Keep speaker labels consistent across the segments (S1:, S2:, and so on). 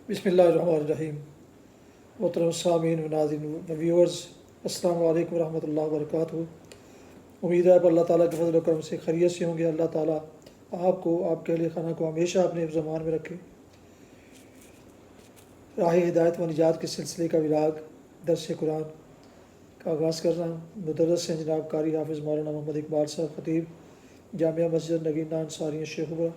S1: بسم اللہ الرحمن الرحیم۔ محترم سامعین و ناظرین و ویورز، السلام علیکم ورحمۃ اللہ وبرکاتہ۔ امید ہے اللہ تعالیٰ کے فضل و کرم سے خیریت سے ہوں گے۔ اللہ تعالیٰ آپ کو، آپ کے اہل خانہ کو ہمیشہ اپنے زمان میں رکھے۔ راہ ہدایت و نجات کے سلسلے کا ولاگ درس قرآن کا آغاز کر رہا ہوں۔ مدرس ہیں جناب قاری حافظ مولانا محمد اقبال صاحب، خطیب جامعہ مسجد نگینہ انصاریہ شیخوپورہ۔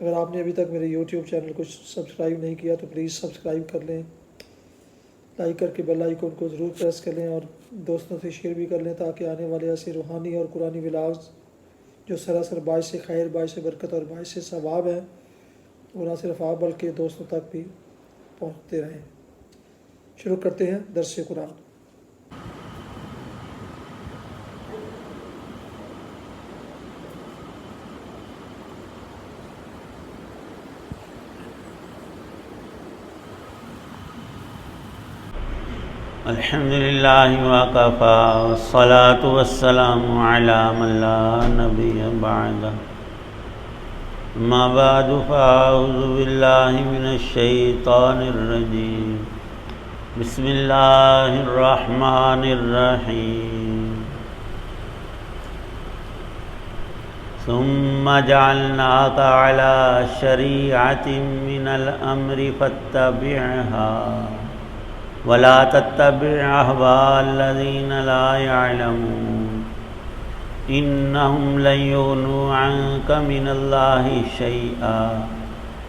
S1: اگر آپ نے ابھی تک میرے یوٹیوب چینل کو سبسکرائب نہیں کیا تو پلیز سبسکرائب کر لیں، لائک کر کے بیل آئیکن کو ضرور پریس کر لیں اور دوستوں سے شیئر بھی کر لیں، تاکہ آنے والے ایسے روحانی اور قرآنی ولاگز جو سراسر باعث خیر، باعث برکت اور باعث ثواب ہیں، وہ نہ صرف آپ بلکہ دوستوں تک بھی پہنچتے رہیں۔ شروع کرتے ہیں درس قرآن۔
S2: الحمد للہ وکفی والصلاة والسلام علی من لا نبی بعدہ، اما بعد فاعوذ باللہ من الشیطان الرجیم، بسم اللہ الرحمن الرحیم۔ ثم جعلناک علی شریعۃ من الامر فاتبعها ولا تتبع اهواء الذين لا يعلمون انهم لن يغنوا عنك من الله شيئا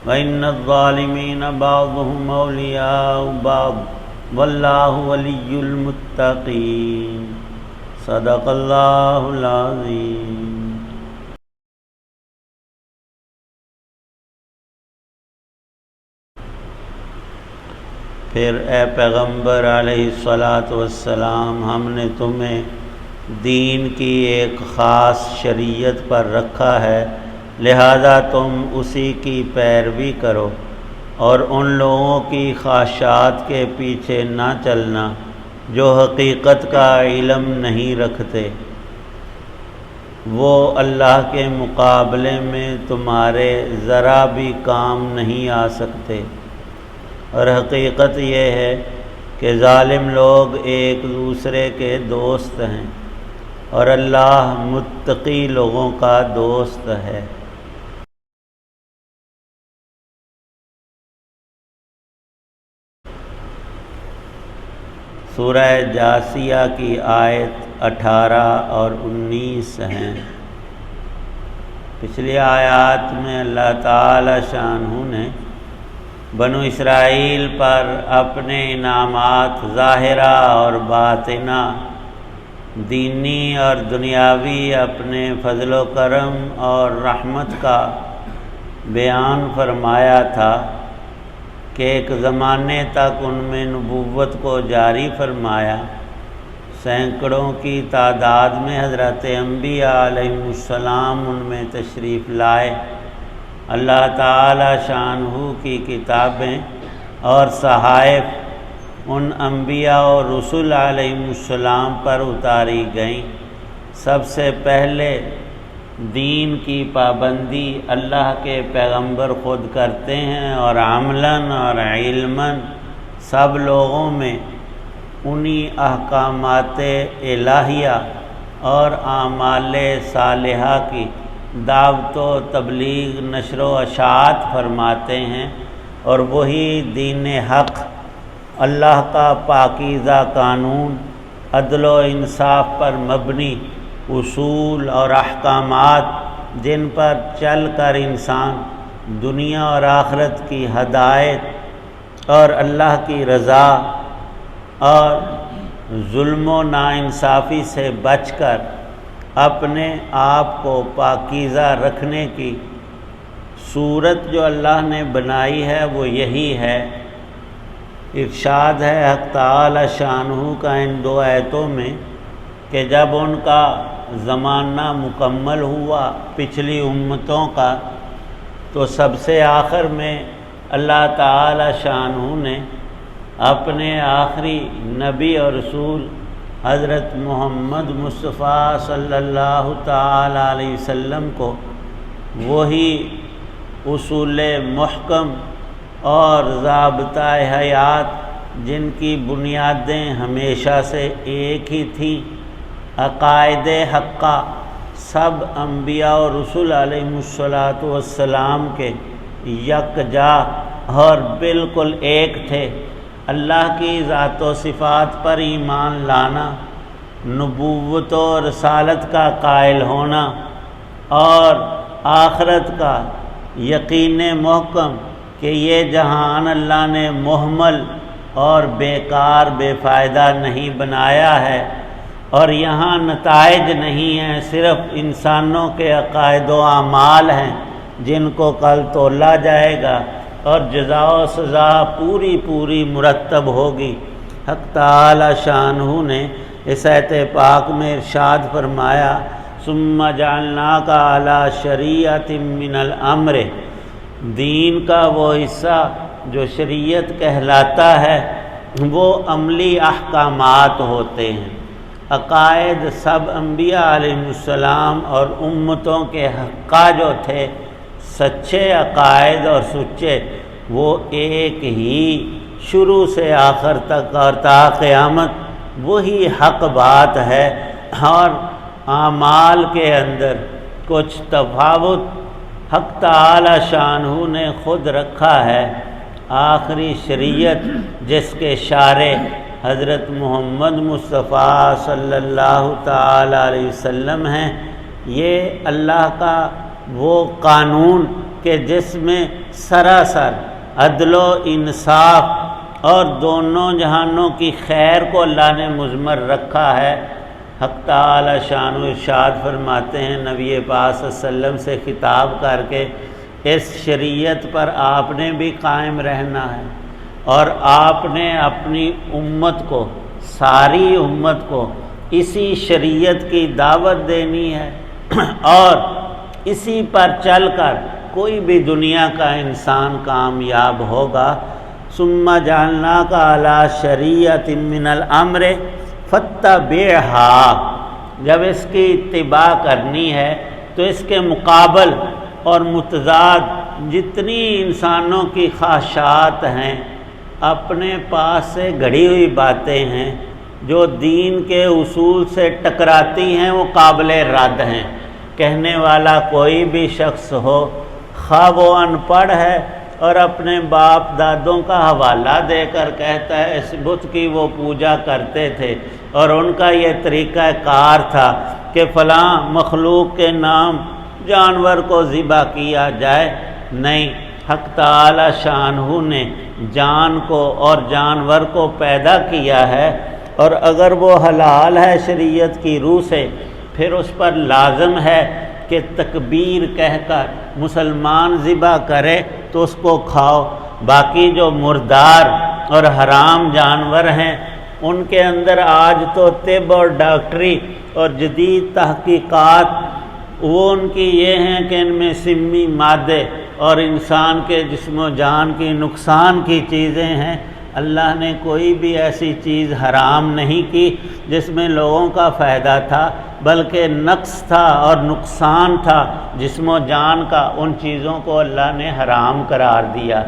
S2: وان الظالمين بعضهم اولياء بعض والله ولي المتقين صدق الله العظيم۔ پھر اے پیغمبر علیہ الصلاۃ والسلام، ہم نے تمہیں دین کی ایک خاص شریعت پر رکھا ہے، لہذا تم اسی کی پیروی کرو اور ان لوگوں کی خواہشات کے پیچھے نہ چلنا جو حقیقت کا علم نہیں رکھتے۔ وہ اللہ کے مقابلے میں تمہارے ذرا بھی کام نہیں آ سکتے، اور حقیقت یہ ہے کہ ظالم لوگ ایک دوسرے کے دوست ہیں اور اللہ متقی لوگوں کا دوست ہے۔ سورہ جاثیہ کی آیت 18 اور 19 ہیں۔ پچھلی آیات میں اللہ تعالی شانہ نے بنو اسرائیل پر اپنے انعامات ظاہرہ اور باطنہ، دینی اور دنیاوی، اپنے فضل و کرم اور رحمت کا بیان فرمایا تھا کہ ایک زمانے تک ان میں نبوت کو جاری فرمایا، سینکڑوں کی تعداد میں حضرت انبیاء علیہ السلام ان میں تشریف لائے۔ اللہ تعالی شانہ کی کتابیں اور صحائف ان انبیاء اور رسول علیہ السلام پر اتاری گئیں۔ سب سے پہلے دین کی پابندی اللہ کے پیغمبر خود کرتے ہیں، اور عملاً اور علماً سب لوگوں میں انہی احکامات الہیہ اور اعمال صالحہ کی دعوت و تبلیغ، نشر و اشاعت فرماتے ہیں، اور وہی دین حق، اللہ کا پاکیزہ قانون، عدل و انصاف پر مبنی اصول اور احکامات، جن پر چل کر انسان دنیا اور آخرت کی ہدایت اور اللہ کی رضا اور ظلم و ناانصافی سے بچ کر اپنے آپ کو پاکیزہ رکھنے کی صورت جو اللہ نے بنائی ہے وہ یہی ہے۔ ارشاد ہے حق تعالی شانہ کا ان دو آیتوں میں کہ جب ان کا زمانہ مکمل ہوا پچھلی امتوں کا، تو سب سے آخر میں اللہ تعالی شانہ نے اپنے آخری نبی اور رسول حضرت محمد مصطفیٰ صلی اللہ تعالی علیہ وسلم کو وہی اصول محکم اور ضابطۂ حیات جن کی بنیادیں ہمیشہ سے ایک ہی تھیں، عقائد حقہ سب انبیاء و رسول علیہ السلام کے یکجا اور بالکل ایک تھے۔ اللہ کی ذات و صفات پر ایمان لانا، نبوت و رسالت کا قائل ہونا، اور آخرت کا یقین محکم کہ یہ جہان اللہ نے محمل اور بیکار بے فائدہ نہیں بنایا ہے، اور یہاں نتائج نہیں ہیں، صرف انسانوں کے عقائد و اعمال ہیں جن کو کل تولا جائے گا اور جزا و سزا پوری مرتب ہوگی۔ حق تعالی شانہ نے اس آیت پاک میں ارشاد فرمایا، ثم جعلناک علی شریعۃ من الامر، دین کا وہ حصہ جو شریعت کہلاتا ہے وہ عملی احکامات ہوتے ہیں۔ عقائد سب انبیاء علیہ السلام اور امتوں کے حقہ جو تھے، سچے عقائد اور سچے، وہ ایک ہی شروع سے آخر تک اور تا قیامت وہی حق بات ہے، اور اعمال کے اندر کچھ تفاوت حق تعالی شانہ نے خود رکھا ہے۔ آخری شریعت جس کے شارع حضرت محمد مصطفیٰ صلی اللہ تعالی علیہ وسلم ہیں، یہ اللہ کا وہ قانون کہ جس میں سراسر عدل و انصاف اور دونوں جہانوں کی خیر کو اللہ نے مضمر رکھا ہے۔ حق تعالی شانہ ارشاد فرماتے ہیں نبی پاک صلی اللہ علیہ وسلم سے خطاب کر کے، اس شریعت پر آپ نے بھی قائم رہنا ہے، اور آپ نے اپنی امت کو، ساری امت کو اسی شریعت کی دعوت دینی ہے، اور اسی پر چل کر کوئی بھی دنیا کا انسان کامیاب ہوگا۔ ثم جعلناک علی شریعۃ من الامر فاتبعھا، جب اس کی اتباع کرنی ہے تو اس کے مقابل اور متضاد جتنی انسانوں کی خواہشات ہیں، اپنے پاس سے گھڑی ہوئی باتیں ہیں جو دین کے اصول سے ٹکراتی ہیں، وہ قابل رد ہیں۔ کہنے والا کوئی بھی شخص ہو، خواہ وہ ان پڑھ ہے اور اپنے باپ دادوں کا حوالہ دے کر کہتا ہے اس بت کی وہ پوجا کرتے تھے اور ان کا یہ طریقہ کار تھا کہ فلاں مخلوق کے نام جانور کو ذبح کیا جائے، نہیں، حق تعالی شانہ نے جان کو اور جانور کو پیدا کیا ہے، اور اگر وہ حلال ہے شریعت کی روح سے، پھر اس پر لازم ہے کہ تکبیر کہہ کر مسلمان ذبح کرے تو اس کو کھاؤ۔ باقی جو مردار اور حرام جانور ہیں، ان کے اندر آج تو طب اور ڈاکٹری اور جدید تحقیقات وہ ان کی یہ ہیں کہ ان میں سمی مادے اور انسان کے جسم و جان کی نقصان کی چیزیں ہیں۔ اللہ نے کوئی بھی ایسی چیز حرام نہیں کی جس میں لوگوں کا فائدہ تھا، بلکہ نقص تھا اور نقصان تھا جسم و جان کا، ان چیزوں کو اللہ نے حرام قرار دیا۔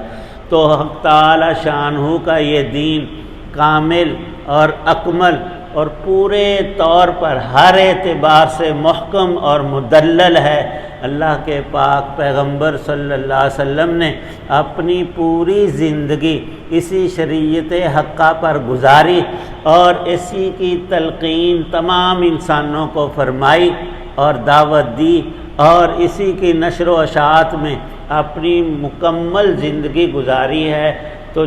S2: تو حق تعالی شانہ کا یہ دین کامل اور اکمل اور پورے طور پر ہر اعتبار سے محکم اور مدلل ہے۔ اللہ کے پاک پیغمبر صلی اللہ علیہ وسلم نے اپنی پوری زندگی اسی شریعت حقہ پر گزاری اور اسی کی تلقین تمام انسانوں کو فرمائی اور دعوت دی، اور اسی کی نشر و اشاعت میں اپنی مکمل زندگی گزاری ہے۔ تو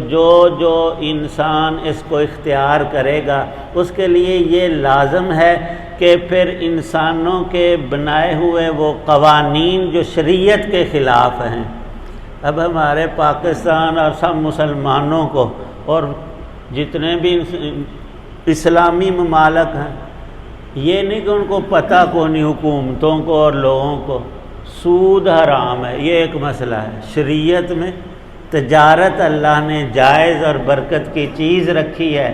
S2: جو انسان اس کو اختیار کرے گا، اس کے لیے یہ لازم ہے کہ پھر انسانوں کے بنائے ہوئے وہ قوانین جو شریعت کے خلاف ہیں، اب ہمارے پاکستان اور سب مسلمانوں کو اور جتنے بھی اسلامی ممالک ہیں، یہ نہیں کہ ان کو پتہ کو نہیں، حکومتوں کو اور لوگوں کو سود حرام ہے، یہ ایک مسئلہ ہے۔ شریعت میں تجارت اللہ نے جائز اور برکت کی چیز رکھی ہے،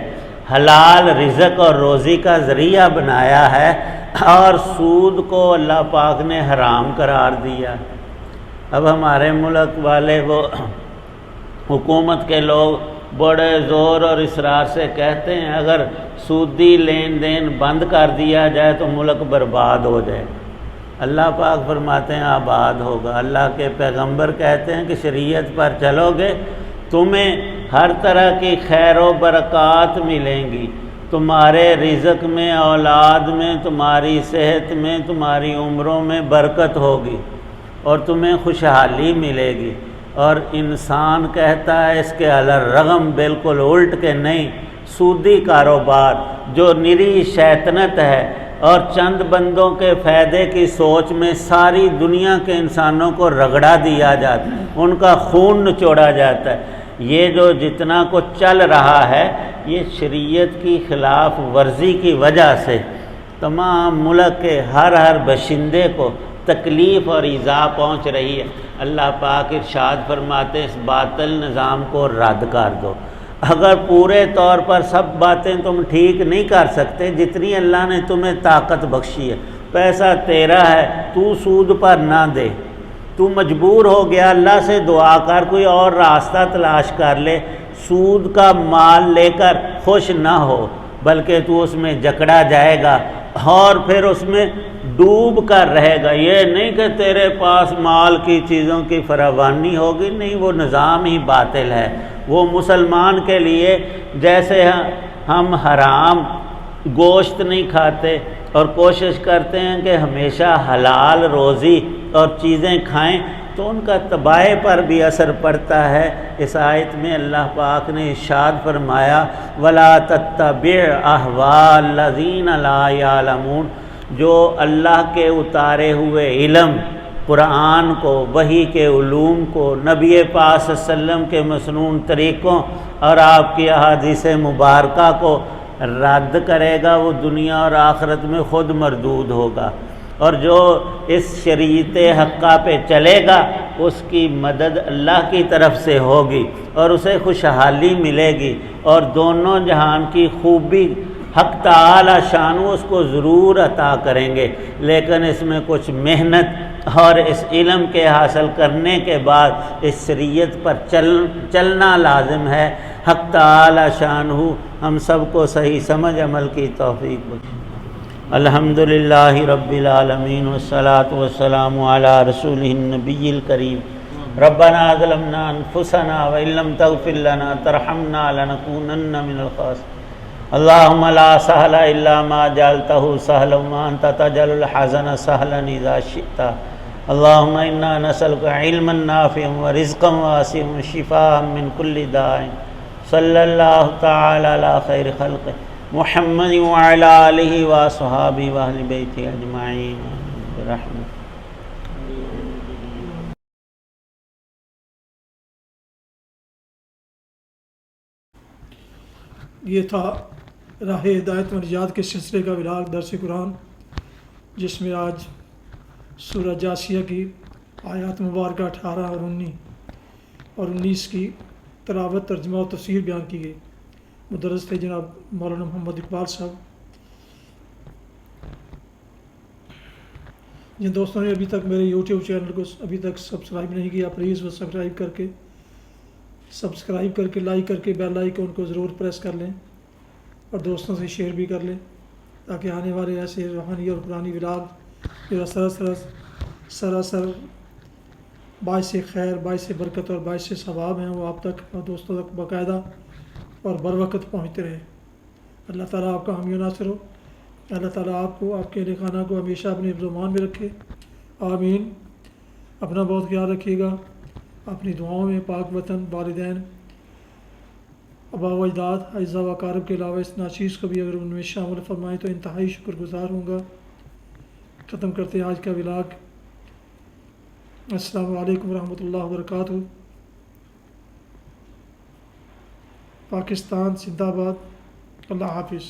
S2: حلال رزق اور روزی کا ذریعہ بنایا ہے، اور سود کو اللہ پاک نے حرام قرار دیا۔ اب ہمارے ملک والے وہ حکومت کے لوگ بڑے زور اور اصرار سے کہتے ہیں اگر سودی لین دین بند کر دیا جائے تو ملک برباد ہو جائے. اللہ پاک فرماتے ہیں آباد ہوگا. اللہ کے پیغمبر کہتے ہیں کہ شریعت پر چلو گے تمہیں ہر طرح کی خیر و برکات ملیں گی. تمہارے رزق میں، اولاد میں، تمہاری صحت میں، تمہاری عمروں میں برکت ہوگی اور تمہیں خوشحالی ملے گی. اور انسان کہتا ہے اس کے الرغم بالکل الٹ کے نہیں، سودی کاروبار جو نری شیطنت ہے اور چند بندوں کے فائدے کی سوچ میں ساری دنیا کے انسانوں کو رگڑا دیا جاتا ہے، ان کا خون نچوڑا جاتا ہے. یہ جو جتنا کچھ چل رہا ہے یہ شریعت کی خلاف ورزی کی وجہ سے تمام ملک کے ہر باشندے کو تکلیف اور ایذا پہنچ رہی ہے. اللہ پاک ارشاد فرماتے اس باطل نظام کو رد کر دو. اگر پورے طور پر سب باتیں تم ٹھیک نہیں کر سکتے، جتنی اللہ نے تمہیں طاقت بخشی ہے، پیسہ تیرا ہے، تو سود پر نہ دے. تو مجبور ہو گیا، اللہ سے دعا کر، کوئی اور راستہ تلاش کر لے. سود کا مال لے کر خوش نہ ہو، بلکہ تو اس میں جکڑا جائے گا اور پھر اس میں ڈوب کر رہے گا. یہ نہیں کہ تیرے پاس مال کی چیزوں کی فراوانی ہوگی، نہیں، وہ نظام ہی باطل ہے. وہ مسلمان کے لیے جیسے ہم حرام گوشت نہیں کھاتے اور کوشش کرتے ہیں کہ ہمیشہ حلال روزی اور چیزیں کھائیں، تو ان کا تباہ پر بھی اثر پڑتا ہے. اس آیت میں اللہ پاک نے ارشاد فرمایا وَلَا تَتَّبِعْ أَهْوَاءَ الَّذِينَ لَا يَعْلَمُونَ. جو اللہ کے اتارے ہوئے علم، قرآن کو، وحی کے علوم کو، نبی پاک صلی اللہ علیہ وسلم کے مسنون طریقوں اور آپ کی احادیث مبارکہ کو رد کرے گا، وہ دنیا اور آخرت میں خود مردود ہوگا. اور جو اس شریعت حقہ پہ چلے گا اس کی مدد اللہ کی طرف سے ہوگی اور اسے خوشحالی ملے گی اور دونوں جہان کی خوبی حق تعالی شانو اس کو ضرور عطا کریں گے. لیکن اس میں کچھ محنت اور اس علم کے حاصل کرنے کے بعد اس شریعت پر چلنا لازم ہے. حق تعالی شانہ ہم سب کو صحیح سمجھ عمل کی توفیق بخشے. الحمدللہ رب العالمین والصلاة والسلام علی رسولہ النبی الکریم. ربنا ظلمنا انفسنا وإن لم تغفر لنا ترحمنا لنکونن من الخاسرین. اللہم لا سہل الا ما جعلتہ سہلا وانت تجعل الحزن سہلا اذا شئت. اللہم انا نسألک علما نافعا ورزقا واسعا وشفاء من کل داء. صلی اللہ تعالی علی خیر خلقہ محمد وعلی آلہ واصحابہ واہل بیتہ اجمعین برحمتہ.
S1: یہ تھا راہ ہدایت و نجات کے سلسلے کا ولاگ درس قرآن، جس میں آج سورہ جاسیہ کی آیات مبارکہ 18 اور 19 کی تلاوت، ترجمہ و تفسیر بیان کی گئی. مدرس تھے جناب مولانا محمد اقبال صاحب. جن دوستوں نے ابھی تک میرے یوٹیوب چینل کو ابھی تک سبسکرائب نہیں کیا، پلیز وہ سبسکرائب کر کے لائک کر کے بیل آئیکن کو ضرور پریس کر لیں اور دوستوں سے شیئر بھی کر لیں، تاکہ آنے والے ایسے روحانی اور قرآنی ولاگ جو سراسر باعث خیر، باعث برکت اور باعث ثواب ہیں، وہ آپ تک اور دوستوں تک باقاعدہ اور بر وقت پہنچتے رہے. اللہ تعالیٰ آپ کا حامی و ناصر ہو. اللہ تعالیٰ آپ کو، آپ کے اہل خانہ کو ہمیشہ اپنے حفظ و امان میں رکھے. آمین. اپنا بہت خیال رکھیے گا. اپنی دعاؤں میں پاک وطن، والدین، آبا و اجداد، اعزاء و اقارب کے علاوہ اس ناچیز کو بھی اگر ان میں شامل فرمائیں تو انتہائی شکر گزار ہوں گا. ختم کرتے ہیں آج کا ولاگ. السلام علیکم ورحمۃ اللہ وبرکاتہ. پاکستان زندہ باد. اللہ حافظ.